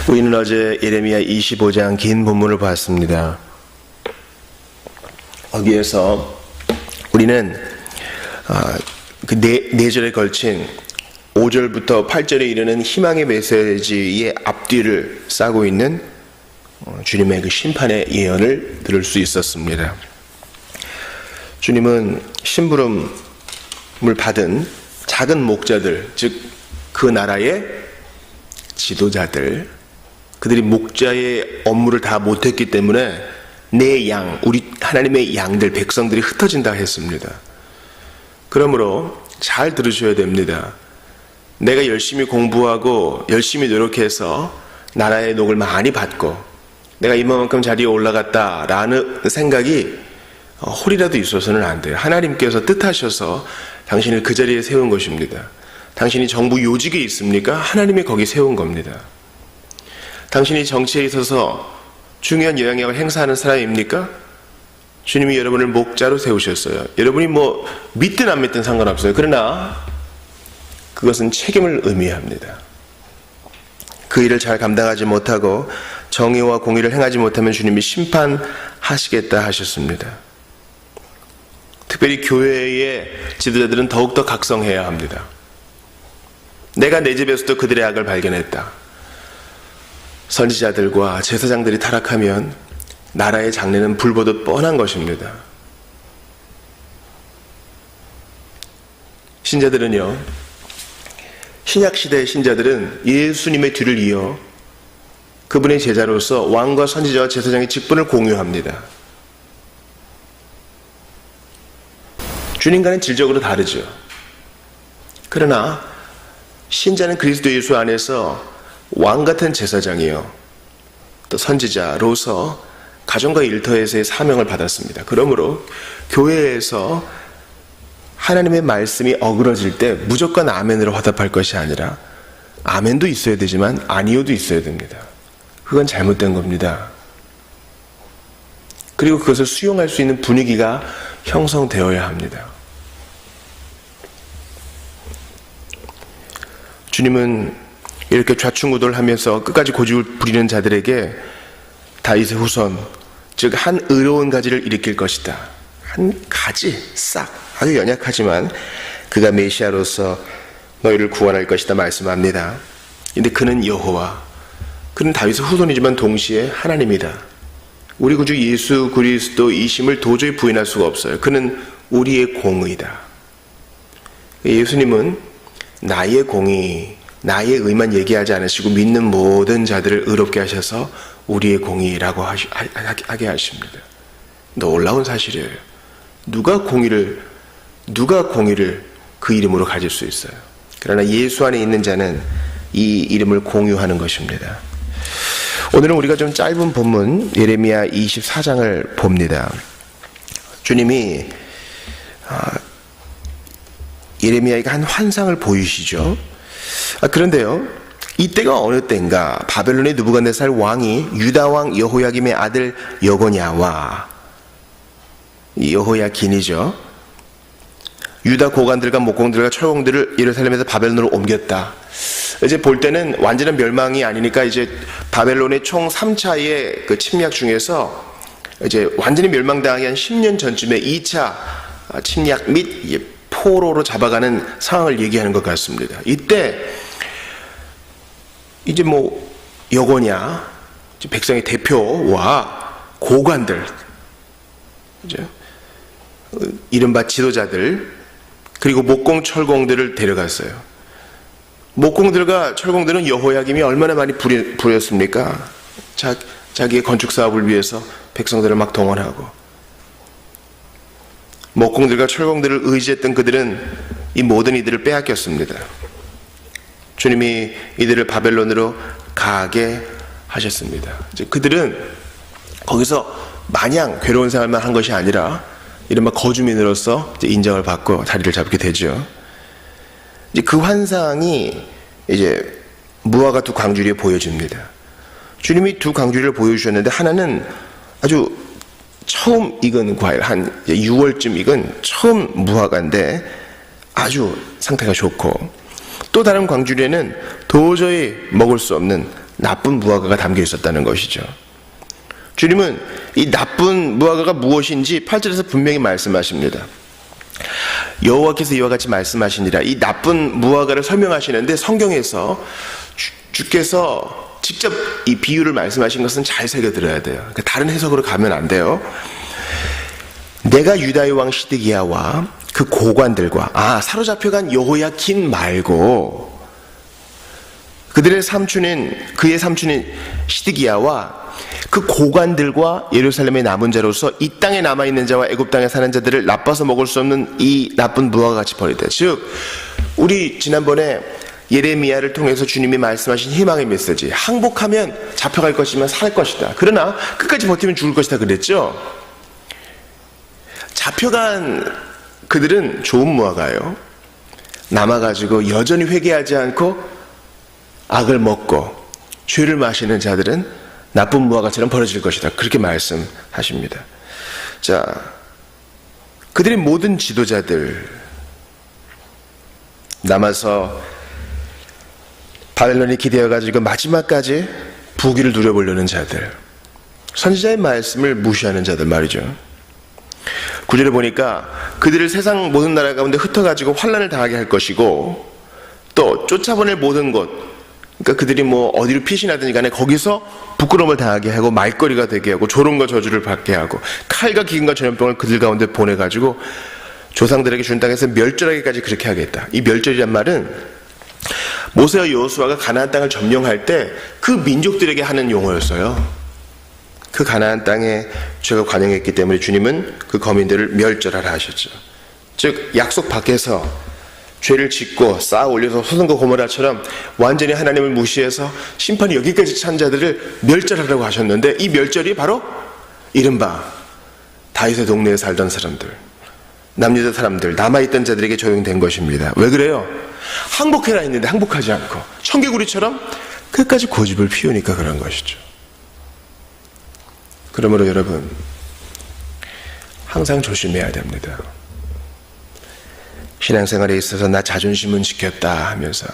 우리는 어제 예레미야 25장 긴 본문을 봤습니다. 거기에서 우리는 그 네 절에 걸친 5절부터 8절에 이르는 희망의 메시지의 앞뒤를 싸고 있는 주님의 그 심판의 예언을 들을 수 있었습니다. 주님은 심부름을 받은 작은 목자들, 즉 그 나라의 지도자들, 그들이 목자의 업무를 다 못했기 때문에 내 양, 우리 하나님의 양들, 백성들이 흩어진다 했습니다. 그러므로 잘 들으셔야 됩니다. 내가 열심히 공부하고 열심히 노력해서 나라의 녹을 많이 받고 내가 이만큼 자리에 올라갔다라는 생각이 홀이라도 있어서는 안 돼요. 하나님께서 뜻하셔서 당신을 그 자리에 세운 것입니다. 당신이 정부 요직에 있습니까? 하나님이 거기 세운 겁니다. 당신이 정치에 있어서 중요한 영향력을 행사하는 사람입니까? 주님이 여러분을 목자로 세우셨어요. 여러분이 뭐 믿든 안 믿든 상관없어요. 그러나 그것은 책임을 의미합니다. 그 일을 잘 감당하지 못하고 정의와 공의를 행하지 못하면 주님이 심판하시겠다 하셨습니다. 특별히 교회의 지도자들은 더욱더 각성해야 합니다. 내가 내 집에서도 그들의 악을 발견했다. 선지자들과 제사장들이 타락하면 나라의 장래는 불보듯 뻔한 것입니다. 신자들은요, 신약시대의 신자들은 예수님의 뒤를 이어 그분의 제자로서 왕과 선지자와 제사장의 직분을 공유합니다. 주님과는 질적으로 다르죠. 그러나 신자는 그리스도 예수 안에서 왕같은 제사장이요, 또 선지자로서 가정과 일터에서의 사명을 받았습니다. 그러므로 교회에서 하나님의 말씀이 어그러질 때 무조건 아멘으로 화답할 것이 아니라 아멘도 있어야 되지만 아니요도 있어야 됩니다. 그건 잘못된 겁니다. 그리고 그것을 수용할 수 있는 분위기가 형성되어야 합니다. 주님은 이렇게 좌충우돌하면서 끝까지 고집을 부리는 자들에게 다윗의 후손, 즉 한 의로운 가지를 일으킬 것이다. 한 가지, 싹, 아주 연약하지만 그가 메시아로서 너희를 구원할 것이다 말씀합니다. 근데 그는 여호와, 그는 다윗의 후손이지만 동시에 하나님이다. 우리 구주 예수 그리스도이심을 도저히 부인할 수가 없어요. 그는 우리의 공의다. 예수님은 나의 공의, 나의 의만 얘기하지 않으시고 믿는 모든 자들을 의롭게 하셔서 우리의 공의라고 하게 하십니다. 놀라운 사실이에요. 누가 공의를 그 이름으로 가질 수 있어요? 그러나 예수 안에 있는 자는 이 이름을 공유하는 것입니다. 오늘은 우리가 좀 짧은 본문 예레미야 24장을 봅니다. 주님이 예레미야에게 한 환상을 보이시죠. 그런데요, 이때가 어느 때인가 바벨론의 느부갓네살 왕이 유다 왕 여호야김의 아들 여고냐와, 여호야긴이죠, 유다 고관들과 목공들과 철공들을 예루살렘에서 바벨론으로 옮겼다. 이제 볼 때는 완전한 멸망이 아니니까 이제 바벨론의 총 3차의 그 침략 중에서 이제 완전히 멸망당하기 한 10년 전쯤에 2차 침략 및 포로로 잡아가는 상황을 얘기하는 것 같습니다. 이때 이제 뭐 여고냐, 백성의 대표와 고관들, 이제 이른바 지도자들, 그리고 목공 철공들을 데려갔어요. 목공들과 철공들은 여호야김이 얼마나 많이 부렸습니까? 자기의 건축 사업을 위해서 백성들을 막 동원하고, 목공들과 철공들을 의지했던 그들은 이 모든 이들을 빼앗겼습니다. 주님이 이들을 바벨론으로 가게 하셨습니다. 이제 그들은 거기서 마냥 괴로운 생활만 한 것이 아니라 이른바 거주민으로서 이제 인정을 받고 자리를 잡게 되죠. 이제 그 환상이 이제 무화과 두 광주리에 보여집니다. 주님이 두 광주리를 보여주셨는데 하나는 아주 처음 익은 과일, 한 6월쯤 익은 처음 무화과인데 아주 상태가 좋고, 또 다른 광주리에는 도저히 먹을 수 없는 나쁜 무화과가 담겨 있었다는 것이죠. 주님은 이 나쁜 무화과가 무엇인지 8절에서 분명히 말씀하십니다. 여호와께서 이와 같이 말씀하시니라. 이 나쁜 무화과를 설명하시는데 성경에서 주께서 직접 이 비유를 말씀하신 것은 잘 새겨들어야 돼요. 그러니까 다른 해석으로 가면 안 돼요. 내가 유다의 왕 시드기야와 그 고관들과 사로잡혀간 여호야킨 말고 그의 삼촌인 시드기야와 그 고관들과 예루살렘의 남은 자로서 이 땅에 남아있는 자와 애굽 땅에 사는 자들을 나빠서 먹을 수 없는 이 나쁜 무화과 같이 버리다. 즉 우리 지난번에 예레미야를 통해서 주님이 말씀하신 희망의 메시지, 항복하면 잡혀갈 것이면 살 것이다. 그러나 끝까지 버티면 죽을 것이다 그랬죠. 잡혀간 그들은 좋은 무화과예요. 남아가지고 여전히 회개하지 않고 악을 먹고 죄를 마시는 자들은 나쁜 무화과처럼 버려질 것이다. 그렇게 말씀하십니다. 자, 그들의 모든 지도자들 남아서 바벨론이 기대어가지고 마지막까지 부귀를 누려보려는 자들, 선지자의 말씀을 무시하는 자들 말이죠. 9절에 보니까 그들을 세상 모든 나라 가운데 흩어가지고 환난을 당하게 할 것이고 또 쫓아보낼 모든 곳, 그러니까 그들이 어디로 피신하든지 간에 거기서 부끄러움을 당하게 하고 말거리가 되게 하고 조롱과 저주를 받게 하고 칼과 기근과 전염병을 그들 가운데 보내가지고 조상들에게 준 땅에서 멸절하기까지 그렇게 하겠다. 이 멸절이란 말은 모세와 여호수아가 가나안 땅을 점령할 때 그 민족들에게 하는 용어였어요. 그 가나안 땅에 죄가 관영했기 때문에 주님은 그 거민들을 멸절하라 하셨죠. 즉 약속 밖에서 죄를 짓고 쌓아 올려서 소돔과 고모라처럼 완전히 하나님을 무시해서 심판이 여기까지 찬 자들을 멸절하라고 하셨는데 이 멸절이 바로 이른바 다윗의 동네에 살던 사람들, 남유다 사람들, 남아있던 자들에게 적용된 것입니다. 왜 그래요? 항복해라 했는데 항복하지 않고 청개구리처럼 끝까지 고집을 피우니까 그런 것이죠. 그러므로 여러분 항상 조심해야 됩니다. 신앙생활에 있어서 나 자존심은 지켰다 하면서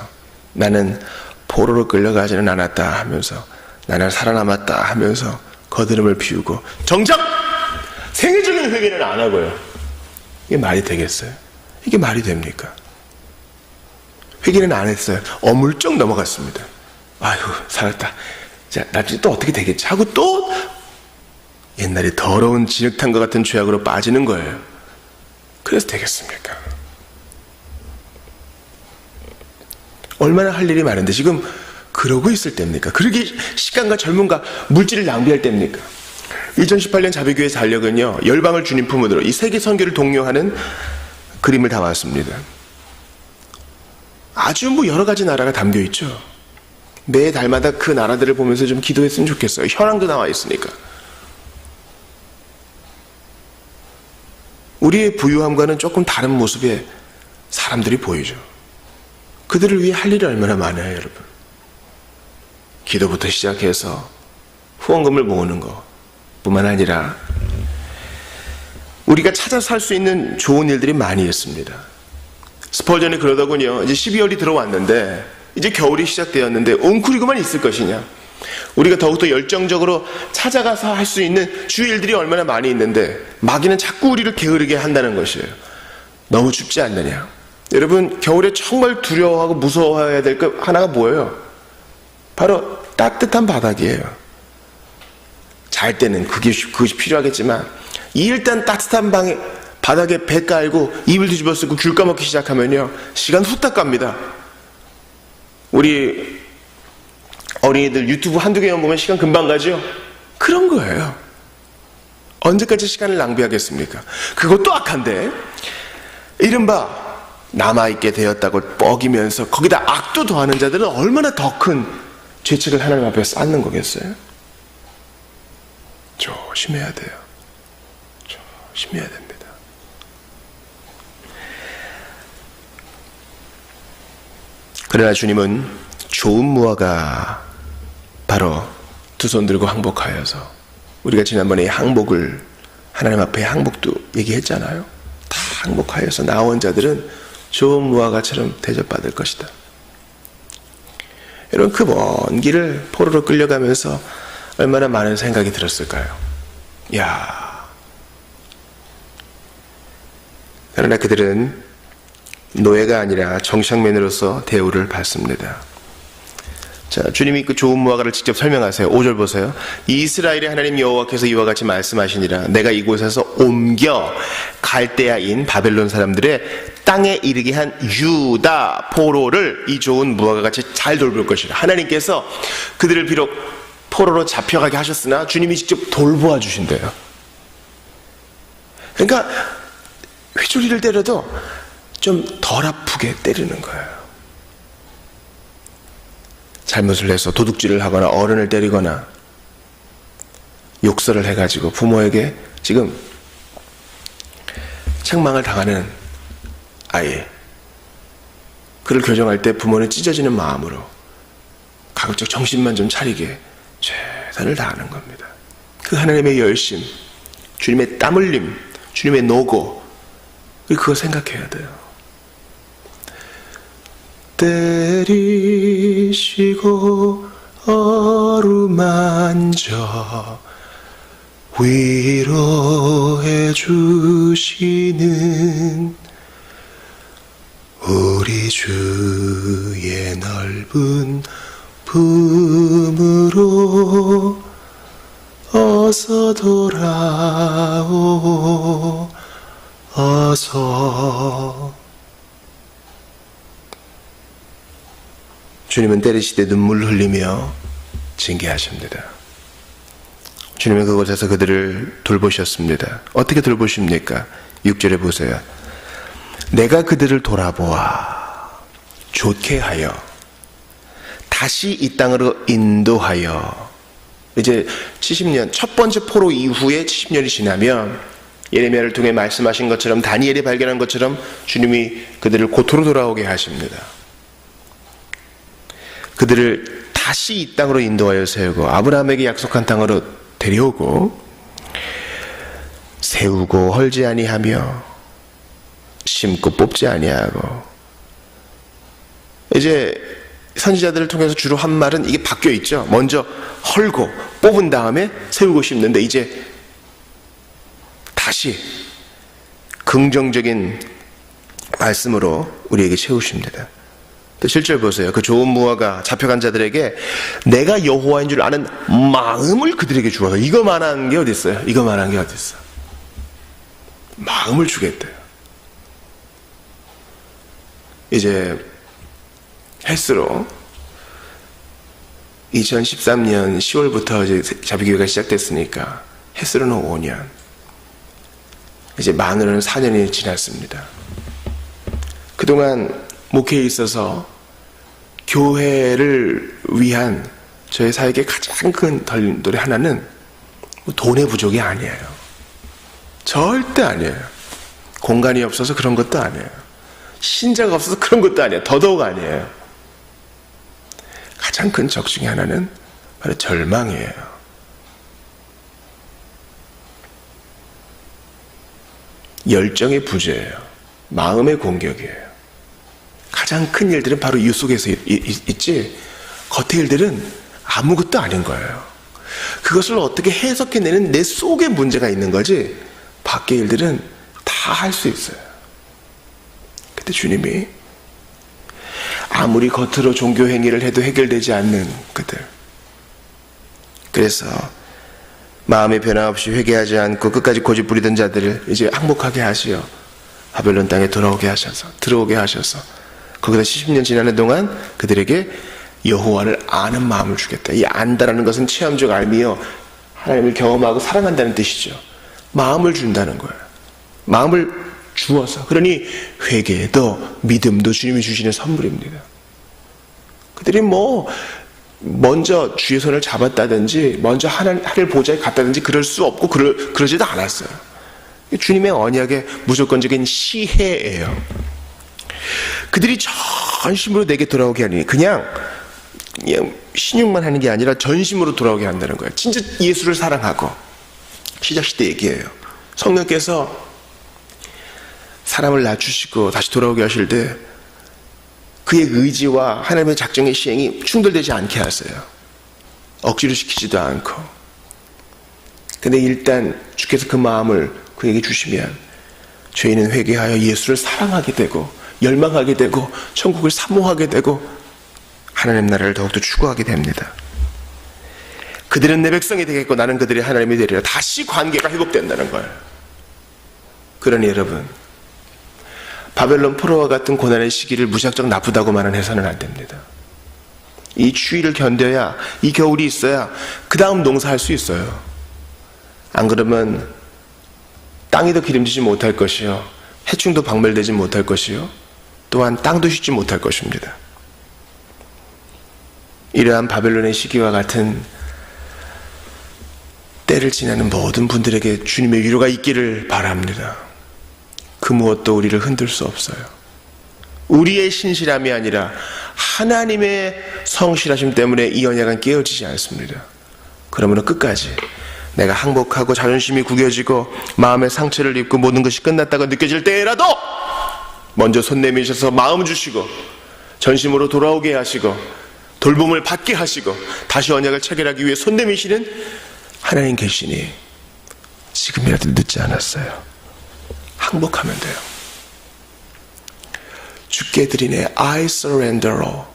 나는 포로로 끌려가지는 않았다 하면서 나는 살아남았다 하면서 거드름을 피우고 정작 생애적인 회개는 안 하고요. 이게 말이 되겠어요? 이게 말이 됩니까? 회개는 안 했어요. 어물쩍 넘어갔습니다. 아유 살았다. 자, 나중에 또 어떻게 되겠지 하고 또 옛날에 더러운 진흙탕과 같은 죄악으로 빠지는 거예요. 그래서 되겠습니까? 얼마나 할 일이 많은데 지금 그러고 있을 때입니까? 그러게 시간과 젊음과 물질을 낭비할 때입니까? 2018년 자비교회 달력은요, 열방을 주님 품으로 이 세계 선교를 독려하는 그림을 담았습니다. 아주 여러 가지 나라가 담겨 있죠. 매 달마다 그 나라들을 보면서 좀 기도했으면 좋겠어요. 현황도 나와 있으니까. 우리의 부유함과는 조금 다른 모습의 사람들이 보이죠. 그들을 위해 할 일이 얼마나 많아요, 여러분. 기도부터 시작해서 후원금을 모으는 것 뿐만 아니라 우리가 찾아서 할 수 있는 좋은 일들이 많이 있습니다. 스펄전이 그러더군요. 이제 12월이 들어왔는데 이제 겨울이 시작되었는데 웅크리고만 있을 것이냐. 우리가 더욱더 열정적으로 찾아가서 할 수 있는 주의 일들이 얼마나 많이 있는데 마귀는 자꾸 우리를 게으르게 한다는 것이에요. 너무 춥지 않느냐. 여러분 겨울에 정말 두려워하고 무서워해야 될 것 하나가 뭐예요? 바로 따뜻한 바닥이에요. 잘 때는 그것이 필요하겠지만 일단 따뜻한 방에 바닥에 배 깔고 이불 뒤집어 쓰고 귤 까먹기 시작하면요 시간 후딱 갑니다. 우리 어린이들 유튜브 한두 개만 보면 시간 금방 가죠? 그런 거예요. 언제까지 시간을 낭비하겠습니까? 그것도 악한데 이른바 남아있게 되었다고 뻐기면서 거기다 악도 더하는 자들은 얼마나 더 큰 죄책을 하나님 앞에 쌓는 거겠어요? 조심해야 돼요. 조심해야 됩니다. 그러나 주님은 좋은 무화과 바로 두 손 들고 항복하여서 우리가 지난번에 항복을 하나님 앞에 항복도 얘기했잖아요. 다 항복하여서 나온 자들은 좋은 무화과처럼 대접받을 것이다. 여러분, 그 먼 길을 포로로 끌려가면서 얼마나 많은 생각이 들었을까요? 야. 그러나 그들은 노예가 아니라 정착민으로서 대우를 받습니다. 자, 주님이 그 좋은 무화과를 직접 설명하세요. 5절 보세요. 이스라엘의 하나님 여호와께서 이와 같이 말씀하시니라. 내가 이곳에서 옮겨 갈대아인 바벨론 사람들의 땅에 이르게 한 유다 포로를 이 좋은 무화과 같이 잘 돌볼 것이라. 하나님께서 그들을 비록 포로로 잡혀가게 하셨으나 주님이 직접 돌보아 주신대요. 그러니까 휘두리를 때려도 좀 덜 아프게 때리는 거예요. 잘못을 해서 도둑질을 하거나 어른을 때리거나 욕설을 해가지고 부모에게 지금 책망을 당하는 아이, 그를 교정할 때 부모는 찢어지는 마음으로 가급적 정신만 좀 차리게 최선을 다하는 겁니다. 그 하나님의 열심, 주님의 땀 흘림, 주님의 노고, 그거 생각해야 돼요. 때리시고 어루만져 위로해 주시는 우리 주의 넓은 품으로 어서 돌아오 어서. 주님은 때리시되 눈물을 흘리며 징계하십니다. 주님은 그곳에서 그들을 돌보셨습니다. 어떻게 돌보십니까? 6절에 보세요. 내가 그들을 돌아보아 좋게 하여 다시 이 땅으로 인도하여. 이제 70년, 첫 번째 포로 이후에 70년이 지나면 예레미야를 통해 말씀하신 것처럼, 다니엘이 발견한 것처럼 주님이 그들을 고토로 돌아오게 하십니다. 그들을 다시 이 땅으로 인도하여 세우고 아브라함에게 약속한 땅으로 데려오고 세우고 헐지 아니하며 심고 뽑지 아니하고. 이제 선지자들을 통해서 주로 한 말은 이게 바뀌어 있죠. 먼저 헐고 뽑은 다음에 세우고 심는데 이제 다시 긍정적인 말씀으로 우리에게 채우십니다. 7절 보세요. 그 좋은 무화과 잡혀간 자들에게 내가 여호와인 줄 아는 마음을 그들에게 주어서. 이거만한 게 어디 있어요? 이거만한 게 어디 있어? 마음을 주겠대요. 이제 헬스로 2013년 10월부터 이제 자비교회가 시작됐으니까 헬스로는 5년, 이제 만으로는 4년이 지났습니다. 그동안 목회에 있어서 교회를 위한 저희 사역의 가장 큰 돌이 하나는 돈의 부족이 아니에요. 절대 아니에요. 공간이 없어서 그런 것도 아니에요. 신자가 없어서 그런 것도 아니에요. 더더욱 아니에요. 가장 큰 적 중에 하나는 바로 절망이에요. 열정의 부재예요. 마음의 공격이에요. 가장 큰 일들은 바로 이 속에서 있지, 겉의 일들은 아무것도 아닌 거예요. 그것을 어떻게 해석해내는 내 속에 문제가 있는 거지, 밖의 일들은 다 할 수 있어요. 근데 주님이 아무리 겉으로 종교 행위를 해도 해결되지 않는 그들, 그래서 마음의 변화 없이 회개하지 않고 끝까지 고집 부리던 자들을 이제 항복하게 하시어 바벨론 땅에 들어오게 하셔서 거기서 70년 지나는 동안 그들에게 여호와를 아는 마음을 주겠다. 이 안다라는 것은 체험적 알미요, 하나님을 경험하고 사랑한다는 뜻이죠. 마음을 준다는 거예요. 마음을 주어서. 그러니 회개도 믿음도 주님이 주시는 선물입니다. 그들이 먼저 주의 손을 잡았다든지 먼저 하늘 보좌에 갔다든지 그럴 수 없고 그러지도 않았어요. 주님의 언약의 무조건적인 시혜예요. 그들이 전심으로 내게 돌아오게 하니 그냥 신용만 하는 게 아니라 전심으로 돌아오게 한다는 거예요. 진짜 예수를 사랑하고. 시작시대 얘기예요. 성령께서 사람을 낮추시고 다시 돌아오게 하실 때 그의 의지와 하나님의 작정의 시행이 충돌되지 않게 하세요. 억지로 시키지도 않고. 근데 일단 주께서 그 마음을 그에게 주시면 죄인은 회개하여 예수를 사랑하게 되고 열망하게 되고 천국을 사모하게 되고 하나님 나라를 더욱더 추구하게 됩니다. 그들은 내 백성이 되겠고 나는 그들의 하나님이 되리라. 다시 관계가 회복된다는 거예요. 그러니 여러분, 바벨론 포로와 같은 고난의 시기를 무작정 나쁘다고만은 해서는 안 됩니다. 이 추위를 견뎌야, 이 겨울이 있어야 그 다음 농사할 수 있어요. 안 그러면 땅이 더 기름지지 못할 것이요, 해충도 박멸되지 못할 것이요, 또한 땅도 쉬지 못할 것입니다. 이러한 바벨론의 시기와 같은 때를 지나는 모든 분들에게 주님의 위로가 있기를 바랍니다. 그 무엇도 우리를 흔들 수 없어요. 우리의 신실함이 아니라 하나님의 성실하심 때문에 이 언약은 깨어지지 않습니다. 그러므로 끝까지 내가 항복하고 자존심이 구겨지고 마음의 상처를 입고 모든 것이 끝났다고 느껴질 때라도 먼저 손 내미셔서 마음 주시고 전심으로 돌아오게 하시고 돌봄을 받게 하시고 다시 언약을 체결하기 위해 손 내미시는 하나님 계시니 지금이라도 늦지 않았어요. 항복하면 돼요. 주께 드리네. I surrender all.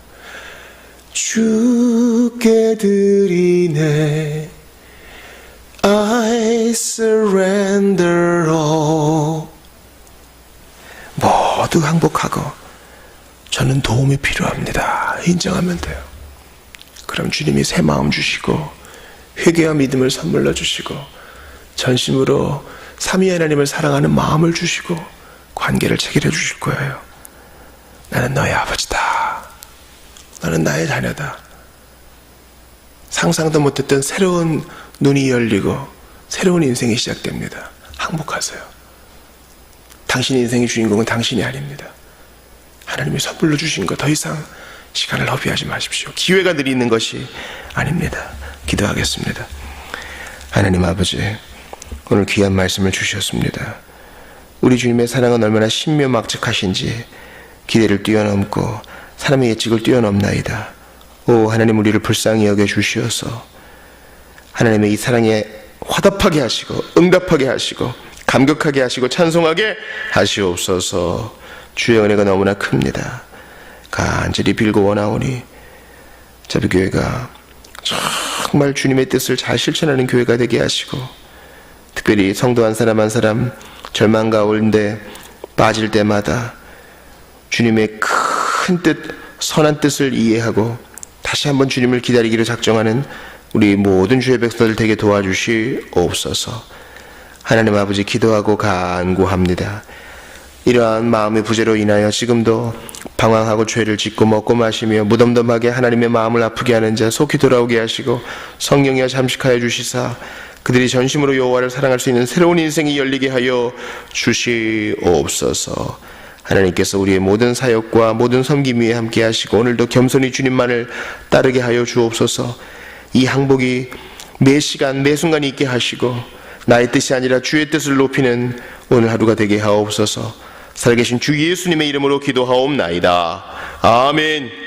주께 드리네. I surrender all. 모두 항복하고 저는 도움이 필요합니다. 인정하면 돼요. 그럼 주님이 새 마음 주시고 회개와 믿음을 선물로 주시고 전심으로 삼위 하나님을 사랑하는 마음을 주시고 관계를 체결해 주실 거예요. 나는 너의 아버지다. 너는 나의 자녀다. 상상도 못했던 새로운 눈이 열리고 새로운 인생이 시작됩니다. 항복하세요. 당신 인생의 주인공은 당신이 아닙니다. 하나님이 선물로 주신 것 더 이상 시간을 허비하지 마십시오. 기회가 늘 있는 것이 아닙니다. 기도하겠습니다. 하나님 아버지, 오늘 귀한 말씀을 주셨습니다. 우리 주님의 사랑은 얼마나 신묘막측하신지 기대를 뛰어넘고 사람의 예측을 뛰어넘나이다. 오 하나님, 우리를 불쌍히 여겨 주시어서 하나님의 이 사랑에 화답하게 하시고 응답하게 하시고 감격하게 하시고 찬송하게 하시옵소서. 주의 은혜가 너무나 큽니다. 간절히 빌고 원하오니 자비교회가 정말 주님의 뜻을 잘 실천하는 교회가 되게 하시고, 특별히 성도 한 사람 한 사람 절망 가운데 빠질 때마다 주님의 큰 뜻, 선한 뜻을 이해하고 다시 한번 주님을 기다리기로 작정하는 우리 모든 주의 백성들 되게 도와주시옵소서. 하나님 아버지, 기도하고 간구합니다. 이러한 마음의 부재로 인하여 지금도 방황하고 죄를 짓고 먹고 마시며 무덤덤하게 하나님의 마음을 아프게 하는 자 속히 돌아오게 하시고 성령이여 잠식하여 주시사 그들이 전심으로 여호와를 사랑할 수 있는 새로운 인생이 열리게 하여 주시옵소서. 하나님께서 우리의 모든 사역과 모든 섬김 위에 함께 하시고 오늘도 겸손히 주님만을 따르게 하여 주옵소서. 이 항복이 매 시간 매 순간이 있게 하시고 나의 뜻이 아니라 주의 뜻을 높이는 오늘 하루가 되게 하옵소서. 살아계신 주 예수님의 이름으로 기도하옵나이다. 아멘.